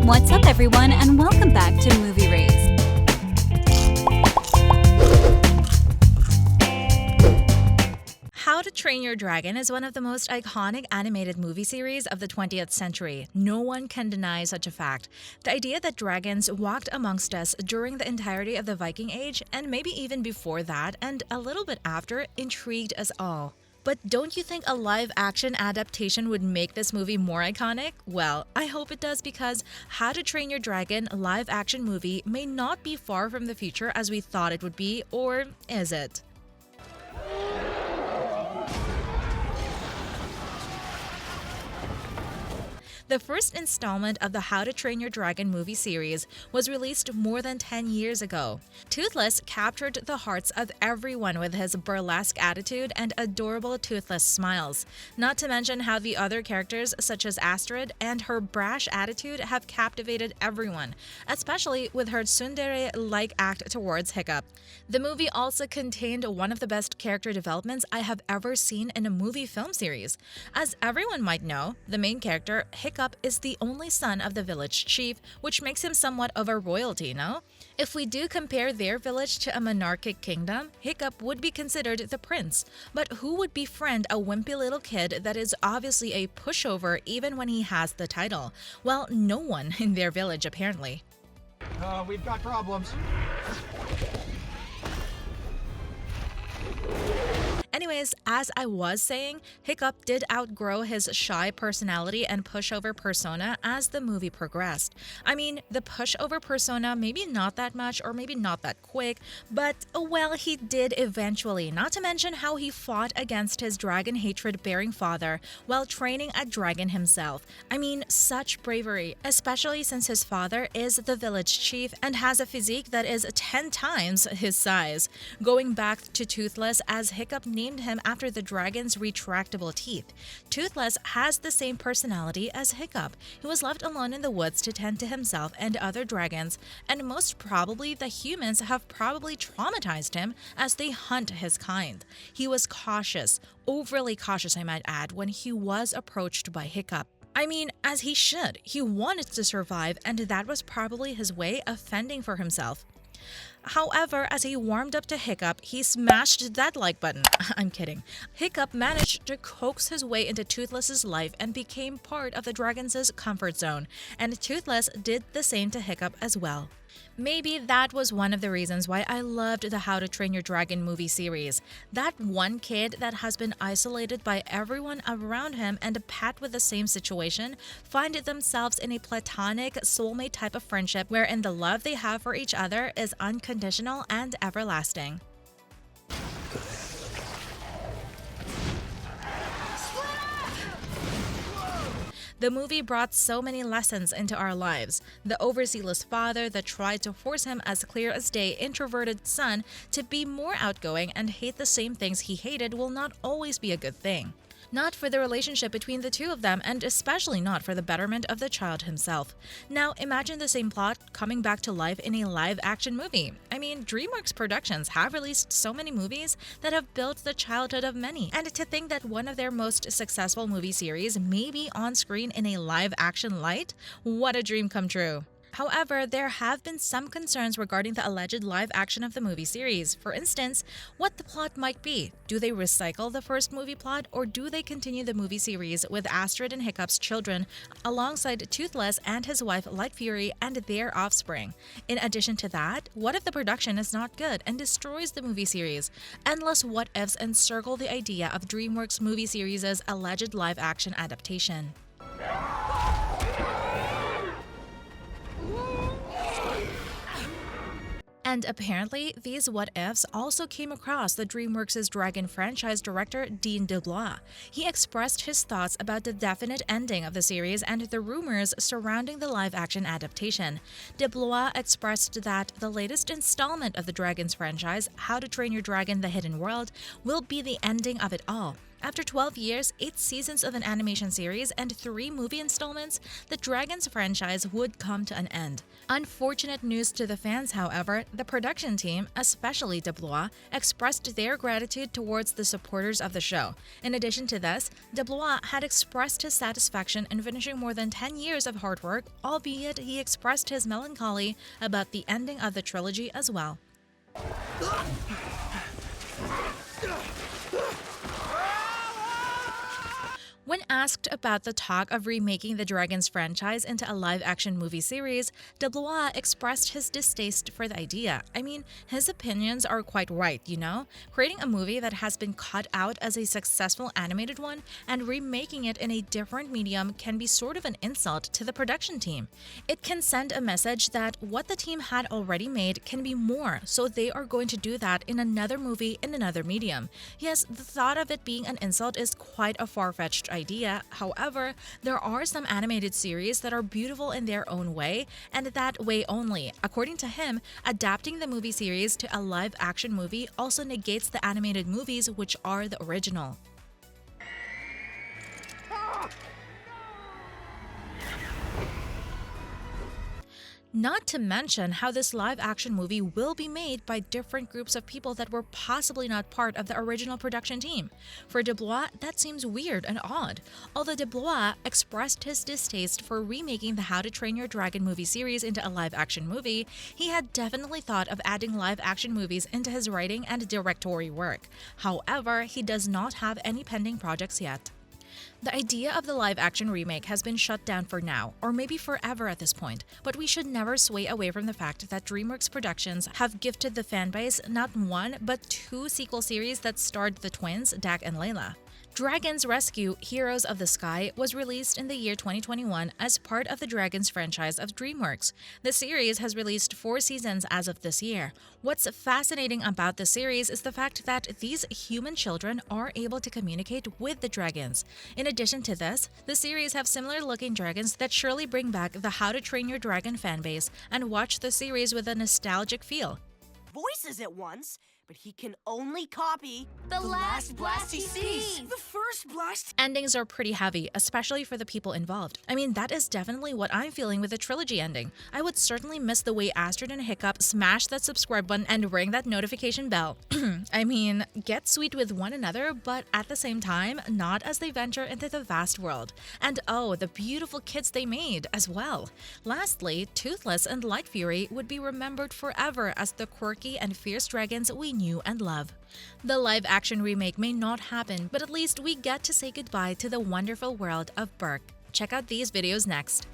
What's up, everyone, and welcome back to Movie Race. How to Train Your Dragon is one of the most iconic animated movie series of the 20th century. No one can deny such a fact. The idea that dragons walked amongst us during the entirety of the Viking Age, and maybe even before that and a little bit after, intrigued us all. But don't you think a live-action adaptation would make this movie more iconic? Well, I hope it does, because How to Train Your Dragon live-action movie may not be far from the future as we thought it would be, or is it? The first installment of the How to Train Your Dragon movie series was released more than 10 years ago. Toothless captured the hearts of everyone with his burlesque attitude and adorable toothless smiles. Not to mention how the other characters, such as Astrid and her brash attitude, have captivated everyone, especially with her tsundere-like act towards Hiccup. The movie also contained one of the best character developments I have ever seen in a movie film series. As everyone might know, the main character, Hiccup, is the only son of the village chief, which makes him somewhat of a royalty, no? If we do compare their village to a monarchic kingdom, Hiccup would be considered the prince. But who would befriend a wimpy little kid that is obviously a pushover even when he has the title? Well, no one in their village, apparently. We've got problems. Anyways, as I was saying, Hiccup did outgrow his shy personality and pushover persona as the movie progressed. I mean, the pushover persona, maybe not that much or maybe not that quick, but well, he did eventually, not to mention how he fought against his dragon hatred-bearing father while training a dragon himself. I mean, such bravery, especially since his father is the village chief and has a physique that is 10 times his size. Going back to Toothless, as Hiccup named him after the dragon's retractable teeth. Toothless has the same personality as Hiccup. He was left alone in the woods to tend to himself and other dragons, and most probably the humans have probably traumatized him as they hunt his kind. He was cautious, overly cautious I might add, when he was approached by Hiccup. I mean, as he should. He wanted to survive, and that was probably his way of fending for himself. However, as he warmed up to Hiccup, he smashed that like button. I'm kidding. Hiccup managed to coax his way into Toothless's life and became part of the dragon's comfort zone, and Toothless did the same to Hiccup as well. Maybe that was one of the reasons why I loved the How to Train Your Dragon movie series. That one kid that has been isolated by everyone around him and pat with the same situation find themselves in a platonic soulmate type of friendship wherein the love they have for each other is unconditional and everlasting. The movie brought so many lessons into our lives. The overzealous father that tried to force him as clear as day introverted son to be more outgoing and hate the same things he hated will not always be a good thing. Not for the relationship between the two of them, and especially not for the betterment of the child himself. Now, imagine the same plot coming back to life in a live-action movie. I mean, DreamWorks Productions have released so many movies that have built the childhood of many, and to think that one of their most successful movie series may be on screen in a live-action light, what a dream come true. However, there have been some concerns regarding the alleged live action of the movie series. For instance, what the plot might be. Do they recycle the first movie plot, or do they continue the movie series with Astrid and Hiccup's children alongside Toothless and his wife Light Fury and their offspring? In addition to that, what if the production is not good and destroys the movie series? Endless what-ifs encircle the idea of DreamWorks movie series' alleged live action adaptation. And apparently, these what-ifs also came across the DreamWorks' Dragon franchise director, DeBlois. He expressed his thoughts about the definite ending of the series and the rumors surrounding the live-action adaptation. DeBlois expressed that the latest installment of the Dragons franchise, How to Train Your Dragon: The Hidden World, will be the ending of it all. After 12 years, 8 seasons of an animation series, and 3 movie installments, the Dragons franchise would come to an end. Unfortunate news to the fans, however, the production team, especially DeBlois, expressed their gratitude towards the supporters of the show. In addition to this, DeBlois had expressed his satisfaction in finishing more than 10 years of hard work, albeit he expressed his melancholy about the ending of the trilogy as well. When asked about the talk of remaking the Dragons franchise into a live-action movie series, DeBlois expressed his distaste for the idea. I mean, his opinions are quite right, you know? Creating a movie that has been cut out as a successful animated one and remaking it in a different medium can be sort of an insult to the production team. It can send a message that what the team had already made can be more, so they are going to do that in another movie in another medium. Yes, the thought of it being an insult is quite a far-fetched idea. However, there are some animated series that are beautiful in their own way, and that way only. According to him, adapting the movie series to a live-action movie also negates the animated movies, which are the original. Not to mention how this live-action movie will be made by different groups of people that were possibly not part of the original production team. For DeBlois, that seems weird and odd. Although DeBlois expressed his distaste for remaking the How to Train Your Dragon movie series into a live-action movie, he had definitely thought of adding live-action movies into his writing and directorial work. However, he does not have any pending projects yet. The idea of the live-action remake has been shut down for now, or maybe forever at this point, but we should never sway away from the fact that DreamWorks Productions have gifted the fanbase not 1 but 2 sequel series that starred the twins, Dak and Layla. Dragons Rescue: Heroes of the Sky was released in the year 2021 as part of the Dragons franchise of DreamWorks. The series has released 4 seasons as of this year. What's fascinating about the series is the fact that these human children are able to communicate with the dragons. In addition to this, the series have similar-looking dragons that surely bring back the How to Train Your Dragon fanbase and watch the series with a nostalgic feel. Voices at once, but he can only copy The last blast he sees. The first blast. Endings are pretty heavy, especially for the people involved. I mean, that is definitely what I'm feeling with the trilogy ending. I would certainly miss the way Astrid and Hiccup smash that subscribe button and ring that notification bell. I mean, get sweet with one another, but at the same time, not as they venture into the vast world. And oh, the beautiful kids they made as well. Lastly, Toothless and Light Fury would be remembered forever as the quirky and fierce dragons we knew and love. The live-action remake may not happen, but at least we get to say goodbye to the wonderful world of Berk. Check out these videos next.